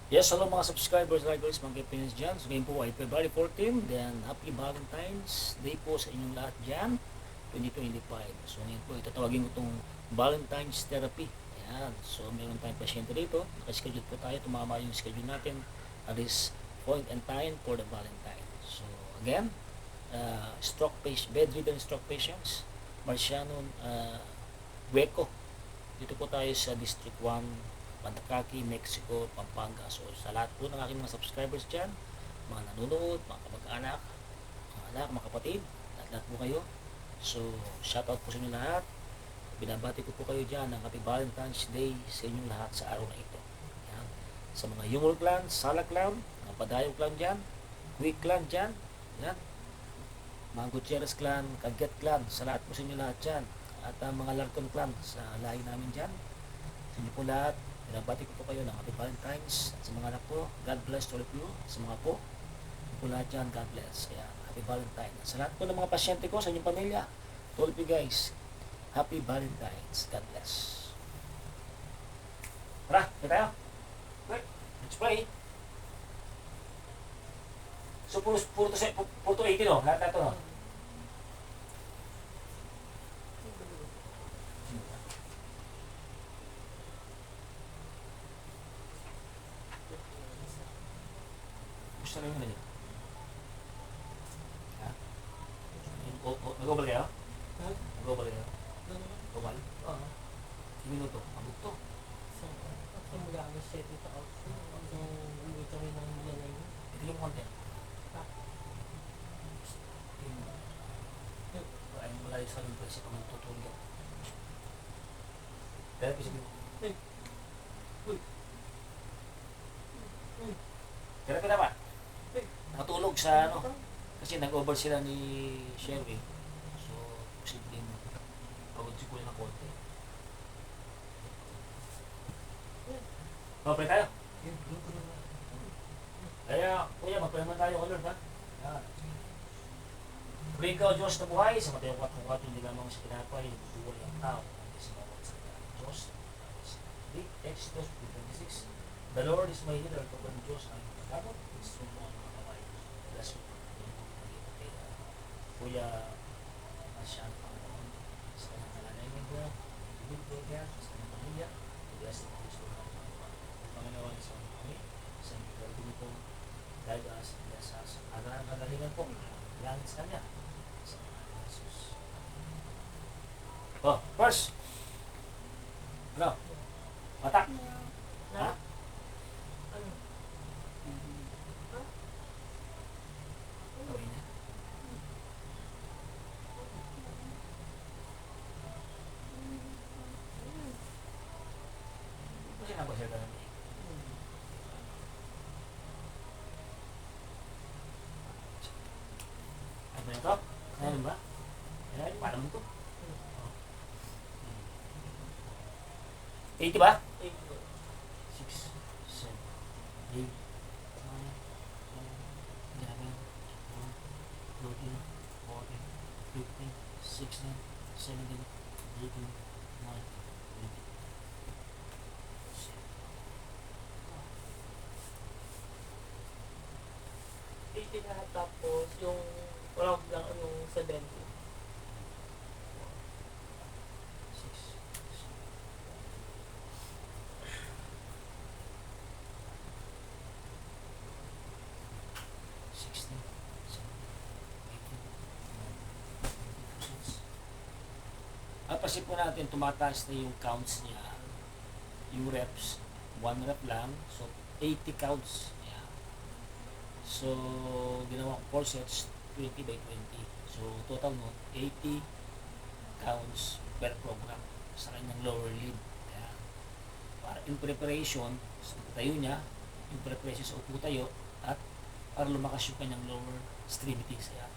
Yes, hello mga subscribers, likers, mga Pilipinas dyan. So ngayon po ay February 14, then Happy Valentines Day po sa inyong lahat dyan, 2025. So ngayon po itatawagin ko itong Valentine's Therapy. Ayan, so meron tayong pasyente dito. Nakaschedule po tayo, tumama yung schedule natin at this point and time for the Valentine. So again, stroke patient, bedridden stroke patients, Marciano, Gueco. Dito po tayo sa District 1, Pandacaqui, Mexico, Pampanga. So sa lahat po ng aking mga subscribers dyan, mga nanonood, mga kamag-anak, mga anak, mga kapatid, lahat po kayo. So shoutout po sa inyo lahat. Binabati ko po kayo dyan ng Happy Valentine's Day sa inyong lahat sa araw na ito. Yan. Sa mga Yungol clan, Sala clan, mga Padayo clan dyan, Quick clan dyan, yan. Mga Gutierrez clan, Kaget clan, sa lahat po sa inyo lahat dyan. At mga Larcon clan sa lahi namin dyan. Sa inyo po lahat, binabati ko po kayo ng Happy Valentine's. At sa mga anak po, God bless to all of you. Sa mga po lahat dyan, God bless. Kaya Happy Valentine's. Sa lahat po ng mga pasyente ko, sa inyong pamilya, to all of you guys, Happy Valentine's. God bless. Tara, kita tayo. Let's play. So, puro to 80, no? Lahat na ito, no? Gusto na yun na yun. Ha? Nag-over kayo? Nag-over kayo? Global? Oo. Minuto. Abot to. So, mula kami 7 to out. Hanggang uwi kami ng Milanay. Ito yung konti. Ay, wala yung saling pwede pa magtutulog. Pero kasi mo. Pero pa. Matulog sa ano. Kasi nag-over sila ni Sherry. So, posibleng pagod si Kuya na konti. Okay tayo. Kaya, Kuya, magpayaman tayo ka Lord, ha? Yan. Purihin ka o Diyos na buhay, sa Mateo 4:4, hindi lamang sa pinapay, buhay ang tao, hindi sa mga sa Diyos. Exodus 26. The Lord is my healer, kapag ng Diyos ang pagkabot, gusto mo ang mga kamay. Bless you. Kuya, Marciano, Panginoon, sa kanyang kalanay ko, ibig ko kaya, sa kanyang pamilya, bless the Kristo ng Panginoon, sa kami, sa kanyang po, guide us, bless us, agarang kagalingan po, langit sa kanya, sa mga Jesus. Oh, first! Ano? Matak! Ha? Ano? Gawin niya. Kasi na ba siya ganun eh? Ano ba ito? Ano ba? Ayan, paano mo ito? 80 ba? 6, 7, 8, 9, 10, 11, 12, 13, 14, 15, 16, 17, 18, 19, 80 lahat tapos yung round lang yung 70. 16, 17, 18, 19, 20%. Pasin po natin, tumataas na yung counts niya, yung reps, 1 rep lang, so 80 counts. Yeah. So, ginawa ko 4 sets, 20 by 20. So, total no, 80 counts per program sa kanyang lower limb. Yeah. Para in preparation, sa tayo niya, in preparation sa upo tayo, at para lumakas yung kanyang lower extremities. Yeah.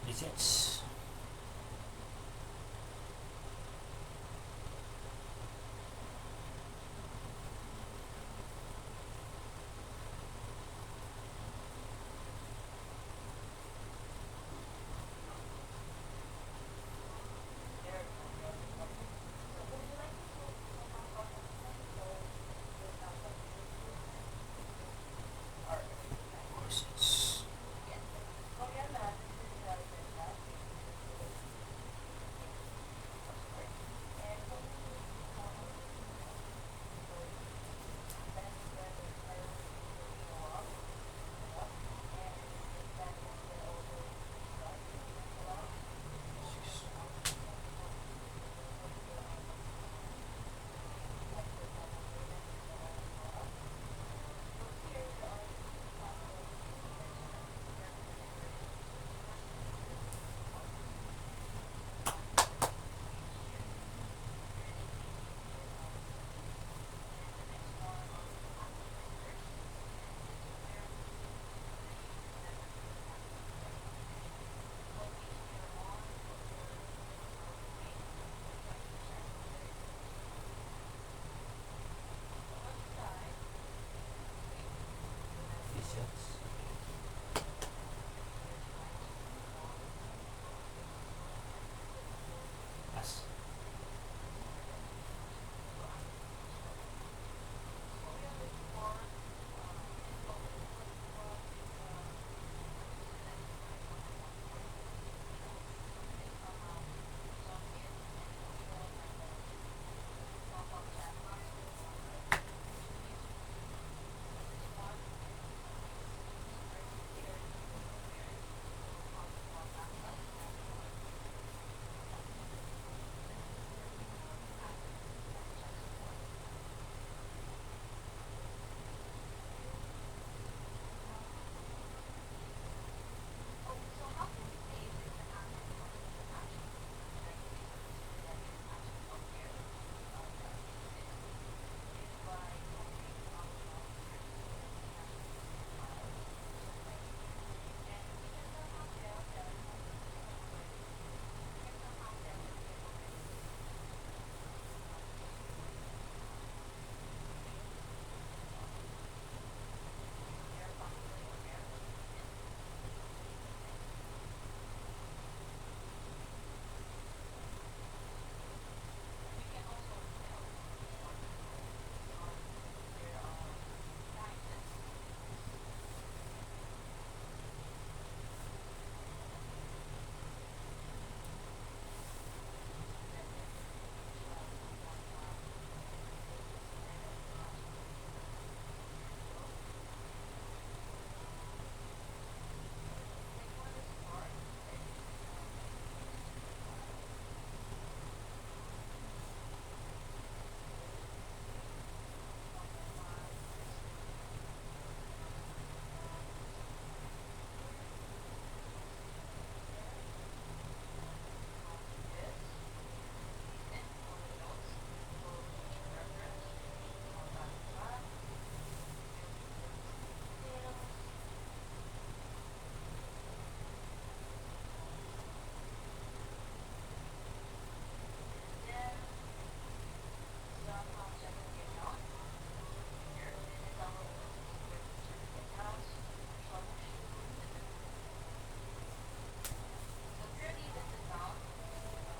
Resets.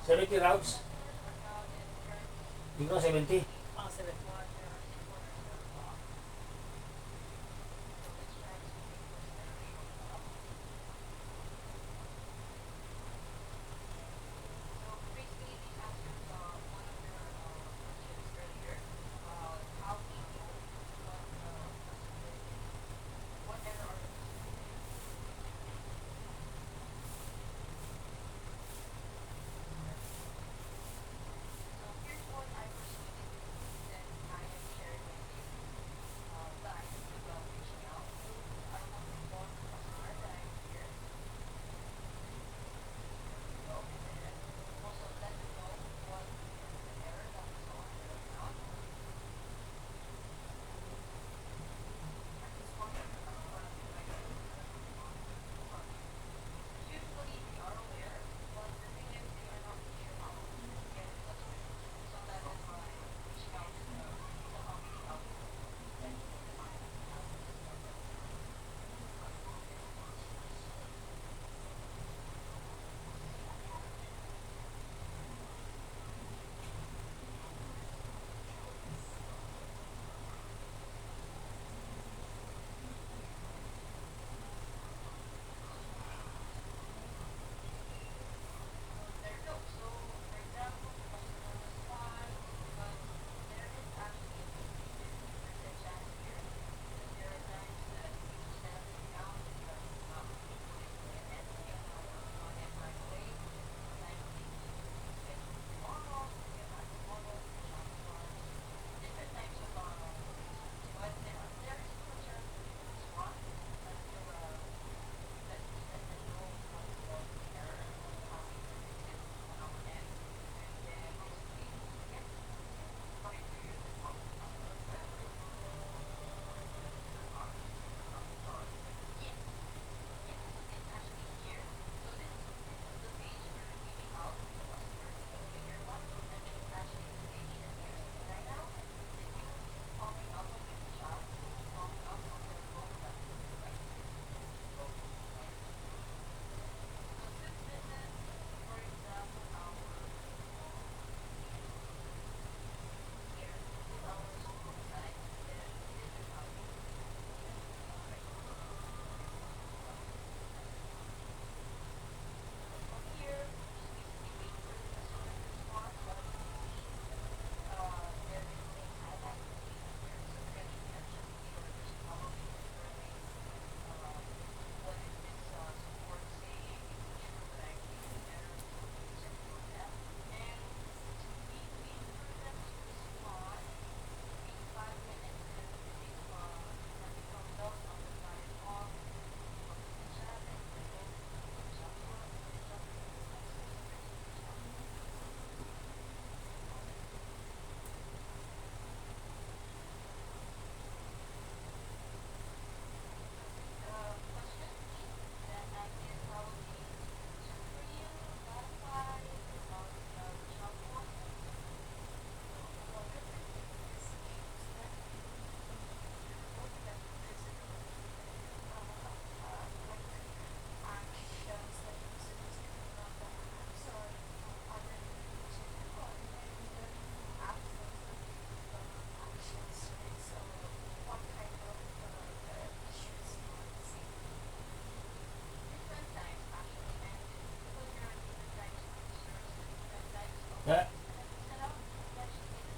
70 rounds. Hindi ko 70. Mga 7.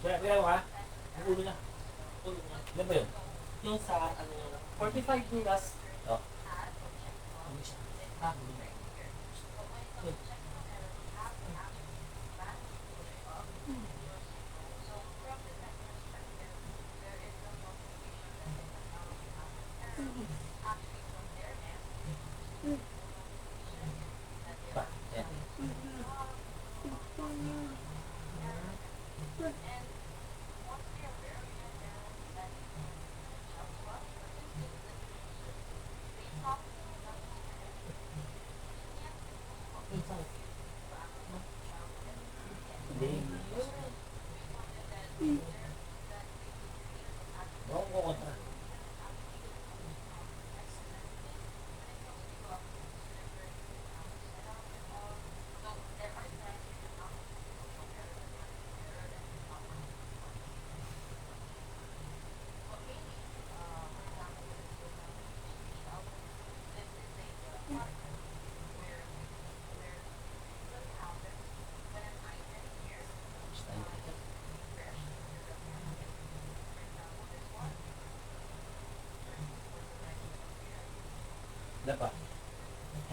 Kaya, kaya mo ha? Ang ulo niya. Ulo niya. Ilan ba yun? Yung sa, ano, 45 yung last. Oh. Ah, Pa, ayan.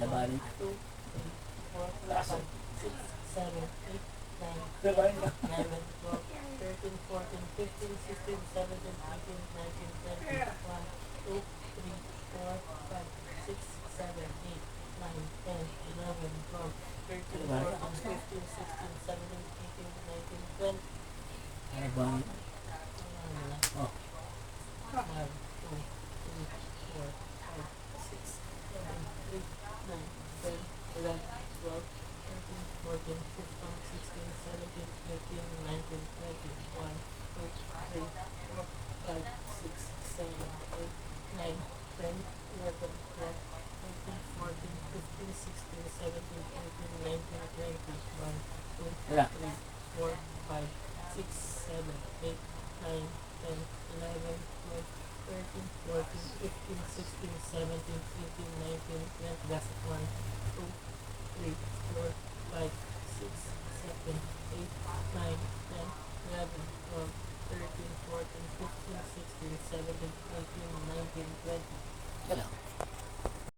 Laban. 2, 3, 4, 5, 6, 7, 8, 9, Laban. 11, 12, 13, 14, 15, 16, 17, 18, 19, 20, 1, 2, 3, 4, 5, 6, 7, 8, 9, 10, 11, 12, 13, 14, 15, 16, 17, 18, 19, 20. Laban. Oh. 1, 2, 3, 4, 5, 6, 7, 8, 9, 10, 11, 12, 13, 14, 15, 16, 17, 18, 19, 20, 1, 2, 3, 4, 5, 6, 7, 8, 9, 10, 11, 12, 13, 14, 15, 16, 17, 18, 19, 20, 1, 2, 3, 4, 5, 6, 7, 8, 9, 10, 11, 12, 13, 14, 15, 16, 17, 18, 19, 20. That's it. 1, 2, 3, 4, 5, 6, 7, 8, 9, 10, 11, 12, 13, 14, 15, 16, 17, 18, 19,